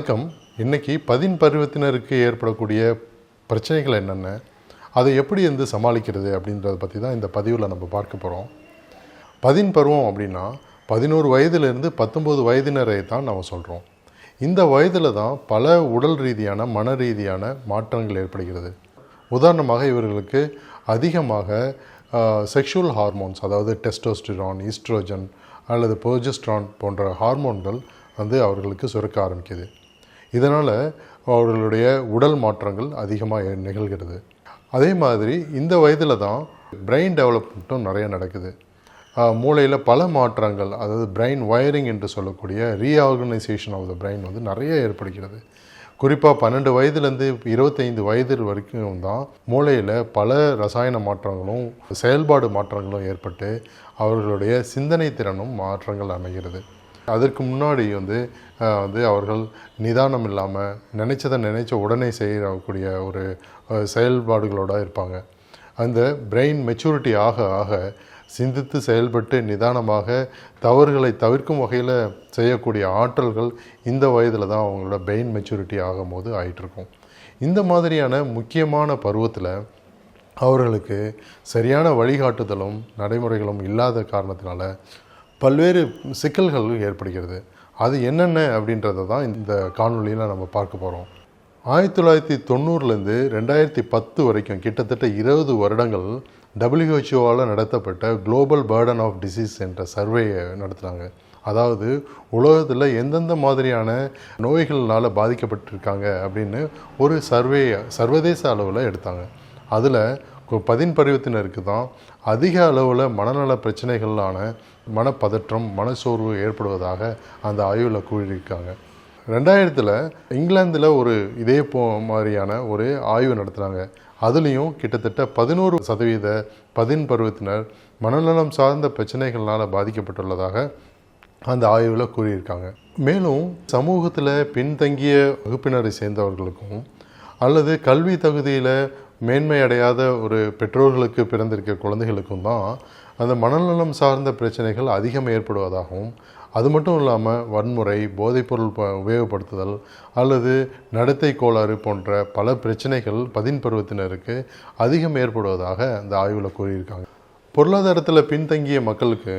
வணக்கம். இன்னைக்கு பருவத்தினருக்கு ஏற்படக்கூடிய பிரச்சனைகள் என்னென்ன, அதை எப்படி சமாளிக்கிறது அப்படின்றத பற்றி தான் இந்த பதிவில் நம்ம பார்க்க போகிறோம். பருவம் அப்படின்னா 11 வயதிலிருந்து 19 வயதினரை தான் நம்ம சொல்கிறோம். இந்த வயதில் தான் பல உடல் ரீதியான மன ரீதியான மாற்றங்கள் ஏற்படுகிறது. உதாரணமாக இவர்களுக்கு அதிகமாக செக்ஷுவல் ஹார்மோன்ஸ், அதாவது டெஸ்டோஸ்டிரான், ஈஸ்ட்ரோஜன் அல்லது ப்ரோஜெஸ்ட்ரான் போன்ற ஹார்மோன்கள் அவர்களுக்கு சுரக்க ஆரம்பிக்குது. இதனால் அவர்களுடைய உடல் மாற்றங்கள் அதிகமாக நிகழ்கிறது. அதே மாதிரி இந்த வயதில் தான் பிரெயின் டெவலப்மெண்ட்டும் நிறைய நடக்குது. மூளையில் பல மாற்றங்கள், அதாவது பிரெயின் வயரிங் என்று சொல்லக்கூடிய ரீஆர்கனைசேஷன் ஆஃப் த பிரெயின் நிறைய ஏற்படுகிறது. குறிப்பாக 12 வயதுலேருந்து 25 வயது வரைக்கும் தான் மூளையில் பல ரசாயன மாற்றங்களும் செயல்பாடு மாற்றங்களும் ஏற்பட்டு அவர்களுடைய சிந்தனை திறனும் மாற்றங்கள் அமைகிறது. அதற்கு முன்னாடி அவர்கள் நிதானம் இல்லாமல் நினைச்ச உடனே செய்யக்கூடிய ஒரு செயல்பாடுகளோடு இருப்பாங்க. அந்த பிரெயின் மெச்சூரிட்டி ஆக ஆக சிந்தித்து செயல்பட்டு நிதானமாக தவறுகளை தவிர்க்கும் வகையில் செய்யக்கூடிய ஆற்றல்கள் இந்த வயதில் தான் அவங்களோட பிரெயின் மெச்சூரிட்டி ஆகும்போது ஆகிட்டுருக்கும். இந்த மாதிரியான முக்கியமான பருவத்தில் அவர்களுக்கு சரியான வழிகாட்டுதலும் நடைமுறைகளும் இல்லாத காரணத்தினால பல்வேறு சிக்கல்கள் ஏற்படுகிறது. அது என்னென்ன அப்படின்றத தான் இந்த காணொலியில் நம்ம பார்க்க போகிறோம். 1990லேருந்து 2010 வரைக்கும் கிட்டத்தட்ட 20 வருடங்கள் WHO நடத்தப்பட்ட குளோபல் பர்டன் ஆஃப் டிசீஸ் என்ற சர்வேயை நடத்துனாங்க. அதாவது உலகத்தில் எந்தெந்த மாதிரியான நோய்கள்னால் பாதிக்கப்பட்டிருக்காங்க அப்படின்னு ஒரு சர்வதேச அளவில் எடுத்தாங்க. அதில் பருவத்தினருக்கு தான் அதிக அளவில் மனநல பிரச்சனைகளான மனப்பதற்றம், மனசோர்வு ஏற்படுவதாக அந்த ஆய்வில் கூறியிருக்காங்க. 2000 இங்கிலாந்தில் ஒரு இதே மாதிரியான ஒரு ஆய்வு நடத்துனாங்க. அதுலேயும் கிட்டத்தட்ட 11% பருவத்தினர் மனநலம் சார்ந்த பிரச்சனைகளால் பாதிக்கப்பட்டுள்ளதாக அந்த ஆய்வில் கூறியிருக்காங்க. மேலும் சமூகத்தில் பின்தங்கிய வகுப்பினரை சேர்ந்தவர்களுக்கும் அல்லது கல்வி தகுதியில் மேன்மை அடையாத ஒரு பெற்றோர்களுக்கு பிறந்திருக்க குழந்தைகளுக்கும் தான் அந்த மனநலம் சார்ந்த பிரச்சனைகள் அதிகம் ஏற்படுவதாகவும், அது மட்டும் இல்லாமல் வன்முறை, போதைப்பொருள் உபயோகப்படுத்துதல் அல்லது நடத்தை கோளாறு போன்ற பல பிரச்சனைகள் பருவத்தினருக்கு அதிகம் ஏற்படுவதாக அந்த ஆய்வில் கூறியிருக்காங்க. பொருளாதாரத்தில் பின்தங்கிய மக்களுக்கு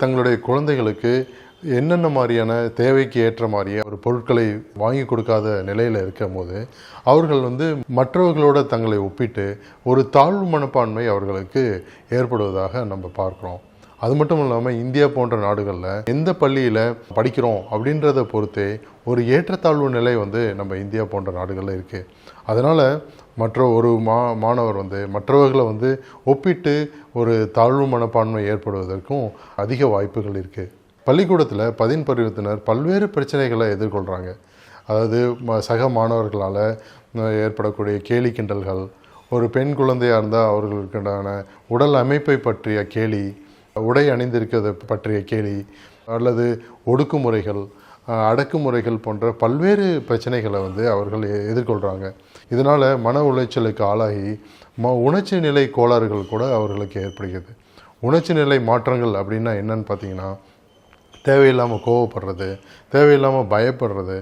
தங்களுடைய குழந்தைகளுக்கு என்னென்ன மாதிரியான தேவைக்கு ஏற்ற மாதிரியே ஒரு பொருட்களை வாங்கி கொடுக்காத நிலையில் இருக்கும் போது அவர்கள் மற்றவர்களோட தங்களை ஒப்பிட்டு ஒரு தாழ்வு மனப்பான்மை அவர்களுக்கு ஏற்படுவதாக நம்ம பார்க்குறோம். அது மட்டும் இல்லாமல் இந்தியா போன்ற நாடுகளில் எந்த பள்ளியில் படிக்கிறோம் அப்படின்றத பொறுத்தே ஒரு ஏற்றத்தாழ்வு நிலை நம்ம இந்தியா போன்ற நாடுகளில் இருக்குது. அதனால் மற்ற ஒரு மாணவர் மற்றவர்களை ஒப்பிட்டு ஒரு தாழ்வு மனப்பான்மை ஏற்படுவதற்கும் அதிக வாய்ப்புகள் இருக்குது. பள்ளிக்கூடத்தில் பருவத்தினர் பல்வேறு பிரச்சனைகளை எதிர்கொள்கிறாங்க. அதாவது சக மாணவர்களால் ஏற்படக்கூடிய கேலி கிண்டல்கள், ஒரு பெண் குழந்தையாக இருந்தால் அவர்களுக்கான உடல் அமைப்பை பற்றிய கேலி, உடை அணிந்திருக்கிறது பற்றிய கேலி அல்லது ஒடுக்குமுறைகள், அடக்குமுறைகள் போன்ற பல்வேறு பிரச்சனைகளை அவர்கள் எதிர்கொள்கிறாங்க. இதனால் மன உளைச்சலுக்கு ஆளாகி உணர்ச்சி நிலை கோளாறுகள் கூட அவர்களுக்கு ஏற்படுகிறது. உணர்ச்சி நிலை மாற்றங்கள் அப்படின்னா என்னன்னு பார்த்தீங்கன்னா, தேவையில்லாமல் கோவப்படுறது, தேவையில்லாமல் பயப்படுறது,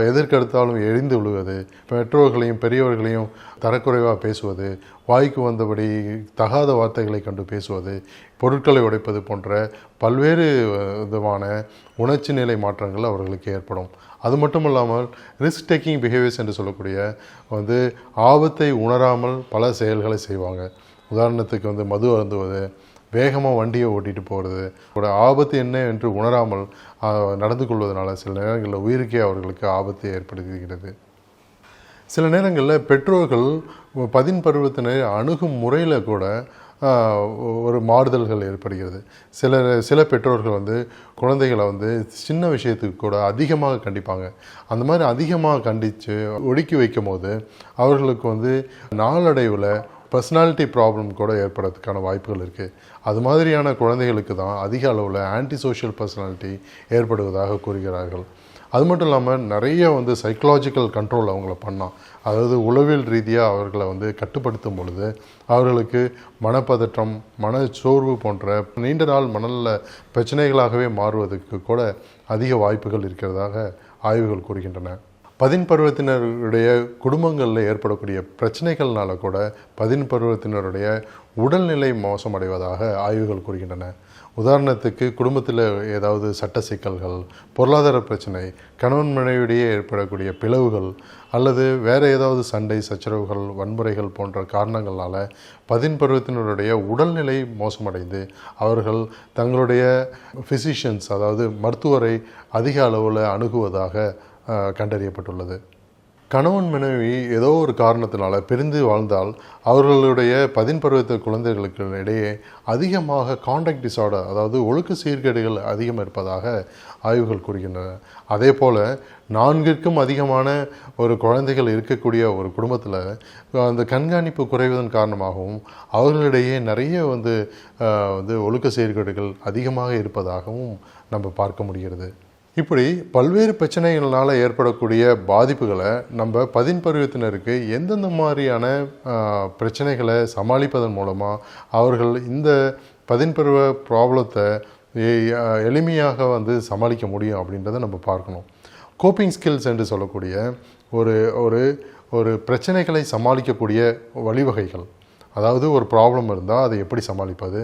எதற்கெடுத்தாலும் எரிந்து விழுவது, பெற்றோர்களையும் பெரியவர்களையும் தரக்குறைவாக பேசுவது, வாய்க்கு வந்தபடி தகாத வார்த்தைகளை கண்டு பேசுவது, பொருட்களை உடைப்பது போன்ற பல்வேறு விதமான உணர்ச்சி நிலை மாற்றங்கள் அவர்களுக்கு ஏற்படும். அது மட்டும் இல்லாமல் ரிஸ்க் டேக்கிங் பிஹேவியர்ஸ் என்று சொல்லக்கூடிய ஆபத்தை உணராமல் பல செயல்களை செய்வாங்க. உதாரணத்துக்கு மது அருந்துவது, வேகமாக வண்டியை ஓட்டிகிட்டு போகிறது, ஒரு ஆபத்து என்ன என்று உணராமல் நடந்து கொள்வதனால சில நேரங்களில் உயிருக்கே அவர்களுக்கு ஆபத்தை ஏற்படுத்துகிறது. சில நேரங்களில் பெற்றோர்கள் பருவத்தினர் அணுகும் முறையில் கூட ஒரு மாறுதல்கள் ஏற்படுகிறது. சில பெற்றோர்கள் குழந்தைகளை சின்ன விஷயத்துக்கு கூட அதிகமாக கண்டிப்பாங்க. அந்த மாதிரி அதிகமாக கண்டித்து ஒடுக்கி வைக்கும் போது அவர்களுக்கு நாளடைவில் பர்சனாலிட்டி ப்ராப்ளம் கூட ஏற்படுறதுக்கான வாய்ப்புகள் இருக்குது. அது மாதிரியான குழந்தைகளுக்கு தான் அதிக அளவில் ஆன்டி சோஷியல் பர்சனாலிட்டி ஏற்படுவதாக கூறுகிறார்கள். அது மட்டும் இல்லாமல் நிறைய சைக்கலாஜிக்கல் கண்ட்ரோல் அவங்கள பண்ணலாம். அதாவது உளவியல் ரீதியாக அவர்களை கட்டுப்படுத்தும் பொழுது அவர்களுக்கு மனப்பதற்றம், மனச்சோர்வு போன்ற நீண்ட நாள் மனநல பிரச்சனைகளாகவே மாறுவதற்கு கூட அதிக வாய்ப்புகள் இருக்கிறதாக ஆய்வுகள் கூறுகின்றன. பதின் பருவத்தினருடைய குடும்பங்களில் ஏற்படக்கூடிய பிரச்சனைகள்னால கூட பதின் பருவத்தினருடைய உடல்நிலை மோசமடைவதாக ஆய்வுகள் கூறுகின்றன. உதாரணத்துக்கு குடும்பத்தில் ஏதாவது சட்ட சிக்கல்கள், பொருளாதார பிரச்சனை, கணவன் மனைவியிடையே ஏற்படக்கூடிய பிளவுகள் அல்லது வேறு ஏதாவது சண்டை சச்சரவுகள், வன்முறைகள் போன்ற காரணங்களால் பதின் பருவத்தினருடைய உடல்நிலை மோசமடைந்து அவர்கள் தங்களுடைய ஃபிசிஷியன்ஸ் அதாவது மருத்துவரை அதிக அளவில் அணுகுவதாக கண்டறியப்பட்டுள்ளது. கணவன் மனைவி ஏதோ ஒரு காரணத்தினால பிரிந்து வாழ்ந்தால் அவர்களுடைய பதின் பருவத்த குழந்தைகளுக்கு இடையே அதிகமாக கான்டாக்ட் டிஸார்டர் அதாவது ஒழுக்க சீர்கேடுகள் அதிகம் இருப்பதாக ஆய்வுகள் கூறுகின்றன. அதே போல் 4க்கும் அதிகமான ஒரு குழந்தைகள் இருக்கக்கூடிய ஒரு குடும்பத்தில் அந்த கண்காணிப்பு குறைவதன் காரணமாகவும் அவர்களிடையே நிறைய வந்து ஒழுக்க சீர்கேடுகள் அதிகமாக இருப்பதாகவும் நம்ம பார்க்க முடிகிறது. இப்படி பல்வேறு பிரச்சனைகளால் ஏற்படக்கூடிய பாதிப்புகளை நம்ம பதின் பருவத்தினருக்கு எந்தெந்த மாதிரியான பிரச்சனைகளை சமாளிப்பதன் மூலமாக அவர்கள் இந்த பதின் பருவ ப்ராப்ளத்தை எளிமையாக வந்து சமாளிக்க முடியும் அப்படின்றத நம்ம பார்க்கணும். கோப்பிங் ஸ்கில்ஸ் என்று சொல்லக்கூடிய ஒரு ஒரு ஒரு பிரச்சனைகளை சமாளிக்கக்கூடிய வழிவகைகள், அதாவது ஒரு ப்ராப்ளம் இருந்தால் அதை எப்படி சமாளிப்பது,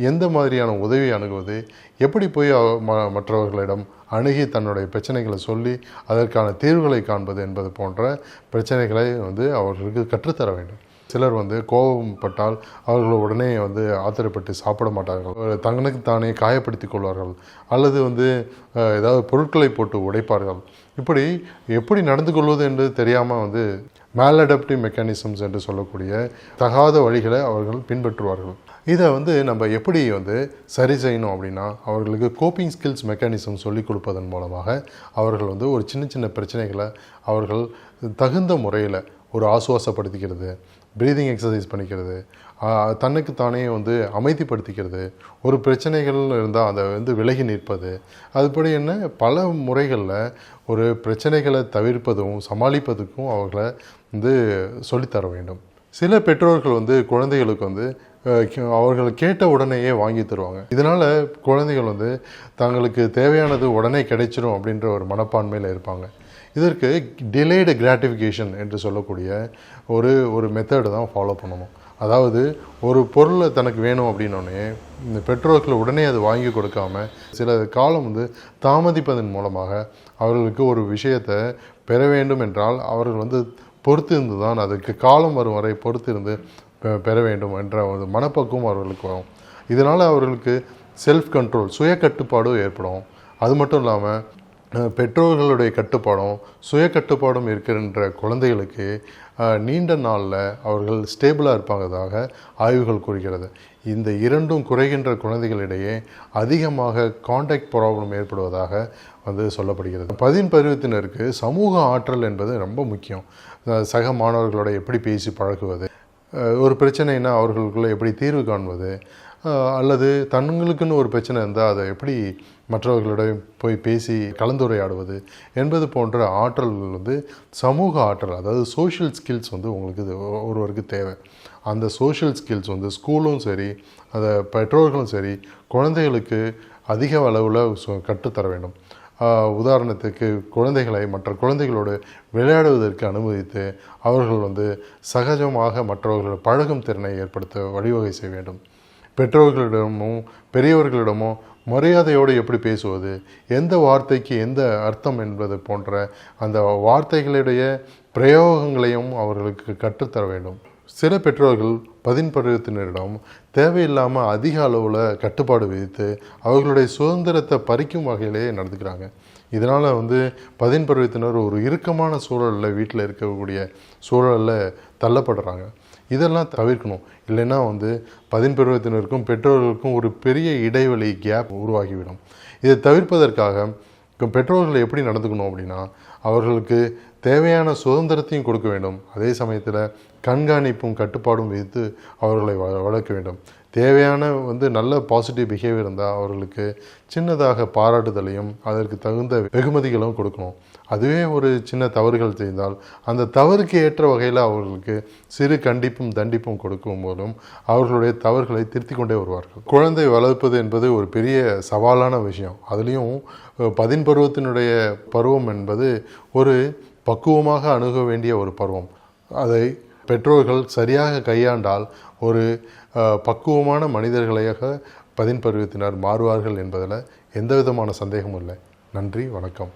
எந்த மாதிரியான உதவி அணுகுவது, எப்படி போய் மற்றவர்களிடம் அணுகி தன்னுடைய பிரச்சனைகளை சொல்லி அதற்கான தீர்வுகளை காண்பது என்பது போன்ற பிரச்சனைகளை வந்து அவர்களுக்கு கற்றுத்தர வேண்டும். சிலர் வந்து கோபப்பட்டால் அவர்கள் உடனே வந்து ஆத்திரப்பட்டு சாப்பிட மாட்டார்கள், தங்களுக்கு தானே காயப்படுத்தி கொள்வார்கள் அல்லது வந்து ஏதாவது பொருட்களை போட்டு உடைப்பார்கள். இப்படி எப்படி நடந்து கொள்வது என்று தெரியாமல் வந்து மேலடாப்டிவ் மெக்கானிசம்ஸ் என்று சொல்லக்கூடிய தகாத வழிகளை அவர்கள் பின்பற்றுவார்கள். இதை வந்து நம்ம எப்படி வந்து சரி செய்யணும் அப்படின்னா அவர்களுக்கு கோப்பிங் ஸ்கில்ஸ் மெக்கானிசம் சொல்லிக் கொடுப்பதன் மூலமாக அவர்கள் வந்து ஒரு சின்ன சின்ன பிரச்சனைகளை அவர்கள் தகுந்த முறையில் ஒரு ஆசுவாசப்படுத்திக்கிறது, ப்ரீதிங் எக்ஸசைஸ் பண்ணிக்கிறது, தன்னுக்கு தானே வந்து அமைதிப்படுத்திக்கிறது, ஒரு பிரச்சனைகள் இருந்தால் அதை வந்து விலகி நிற்பது, அதுபடி என்ன பல முறைகளில் ஒரு பிரச்சனைகளை தவிர்ப்பதும் சமாளிப்பதுக்கும் அவர்களை வந்து சொல்லித்தர வேண்டும். சில பெற்றோர்கள் வந்து குழந்தைகளுக்கு வந்து அவர்கள் கேட்ட உடனேயே வாங்கி தருவாங்க. இதனால் குழந்தைகள் வந்து தங்களுக்கு தேவையானது உடனே கிடைச்சிடும் அப்படின்ற ஒரு மனப்பான்மையில் இருப்பாங்க. இதற்கு டிலேடு கிராட்டிஃபிகேஷன் என்று சொல்லக்கூடிய ஒரு மெத்தடு தான் ஃபாலோ பண்ணணும். அதாவது ஒரு பொருளை தனக்கு வேணும் அப்படின்னோடனே இந்த பெற்றோர்கள் உடனே அது வாங்கி கொடுக்காம சில காலம் வந்து தாமதிப்பதன் மூலமாக அவர்களுக்கு ஒரு விஷயத்தை பெற வேண்டும் என்றால் அவர்கள் வந்து பொறுத்து இருந்து தான் அதுக்கு காலம் வரும் வரை பொறுத்து இருந்து பெற வேண்டும் என்ற ஒரு மனப்பக்குவம் அவர்களுக்கு வரும். இதனால் அவர்களுக்கு செல்ஃப் கண்ட்ரோல் சுய கட்டுப்பாடு ஏற்படும். அது மட்டும் இல்லாமல் பெற்றோர்களுடைய கட்டுப்பாடும் சுய கட்டுப்பாடும் இருக்கின்ற குழந்தைகளுக்கு நீண்ட நாளில் அவர்கள் ஸ்டேபிளாக இருப்பாங்கதாக ஆய்வுகள் கூறுகிறது. இந்த இரண்டும் குறைகின்ற குழந்தைகளிடையே அதிகமாக கான்டாக்ட் ப்ராப்ளம் ஏற்படுவதாக வந்து சொல்லப்படுகிறது. பதின் பருவத்தினருக்கு சமூக ஆற்றல் என்பது ரொம்ப முக்கியம். சக மாணவர்களோட எப்படி பேசி பழகுவது, ஒரு பிரச்சனைனா அவர்களுக்குள்ளே எப்படி தீர்வு காண்பது, அல்லது தங்களுக்குன்னு ஒரு பிரச்சனை இருந்தால் அதை எப்படி மற்றவர்களிடம் போய் பேசி கலந்துரையாடுவது என்பது போன்ற ஆற்றல்கள் வந்து சமூக ஆற்றல், அதாவது சோஷியல் ஸ்கில்ஸ் வந்து உங்களுக்கு ஒருவருக்கு தேவை. அந்த சோஷியல் ஸ்கில்ஸ் வந்து ஸ்கூலும் சரி அதை பெற்றோர்களும் சரி குழந்தைகளுக்கு அதிக அளவில் கற்றுத்தர வேண்டும். உதாரணத்துக்கு குழந்தைகளை மற்ற குழந்தைகளோடு விளையாடுவதற்கு அனுமதித்து அவர்கள் வந்து சகஜமாக மற்றவர்களோட பழகும் திறனை ஏற்படுத்த வழிவகை செய்ய வேண்டும். பெற்றோர்களிடமும் பெரியவர்களிடமும் மரியாதையோடு எப்படி பேசுவது, எந்த வார்த்தைக்கு எந்த அர்த்தம் என்பது போன்ற அந்த வார்த்தைகளுடைய பிரயோகங்களையும் அவர்களுக்கு கற்றுத்தர வேண்டும். சில பெற்றோர்கள் பதின் பருவத்தினரிடம் தேவையில்லாமல் அதிக அளவில் கட்டுப்பாடு விதித்து அவர்களுடைய சுதந்திரத்தை பறிக்கும் வகையிலே நடந்துக்கிறாங்க. இதனால் வந்து பதின் பருவத்தினர் ஒரு இறுக்கமான சூழலில் வீட்டில் இருக்கக்கூடிய சூழலில் தள்ளப்படுறாங்க. இதெல்லாம் தவிர்க்கணும். இல்லைன்னா வந்து பதின் பருவத்தினருக்கும் பெற்றோர்களுக்கும் ஒரு பெரிய இடைவெளி கேப் உருவாகிவிடும். இதை தவிர்ப்பதற்காக பெற்றோர்கள் எப்படி நடந்துக்கணும் அப்படின்னா அவர்களுக்கு தேவையான சுதந்திரத்தையும் கொடுக்க வேண்டும். அதே சமயத்தில் கண்காணிப்பும் கட்டுப்பாடும் விதித்து அவர்களை வளர்க்க வேண்டும். தேவையான வந்து நல்ல பாசிட்டிவ் பிஹேவியர் இருந்தால் அவர்களுக்கு சின்னதாக பாராட்டுதலையும் அதற்கு தகுந்த வெகுமதிகளும் கொடுக்கணும். அதுவே ஒரு சின்ன தவறுகள் செய்தால் அந்த தவறுக்கு ஏற்ற வகையில் அவர்களுக்கு சிறு கண்டிப்பும் தண்டிப்பும் கொடுக்கும் போதும் அவர்களுடைய தவறுகளை திருத்திக் கொண்டே வருவார்கள். குழந்தை வளர்ப்பது என்பது ஒரு பெரிய சவாலான விஷயம். அதுலேயும் 10 பருவத்தினுடைய பருவம் என்பது ஒரு பக்குவமாக அணுக வேண்டிய ஒரு பருவம். அதை பெற்றோர்கள் சரியாக கையாண்டால் ஒரு பக்குவமான மனிதர்களையாக 10 பருவத்தினர் மாறுவார்கள் என்பதில் எந்த விதமான சந்தேகமும் இல்லை. நன்றி, வணக்கம்.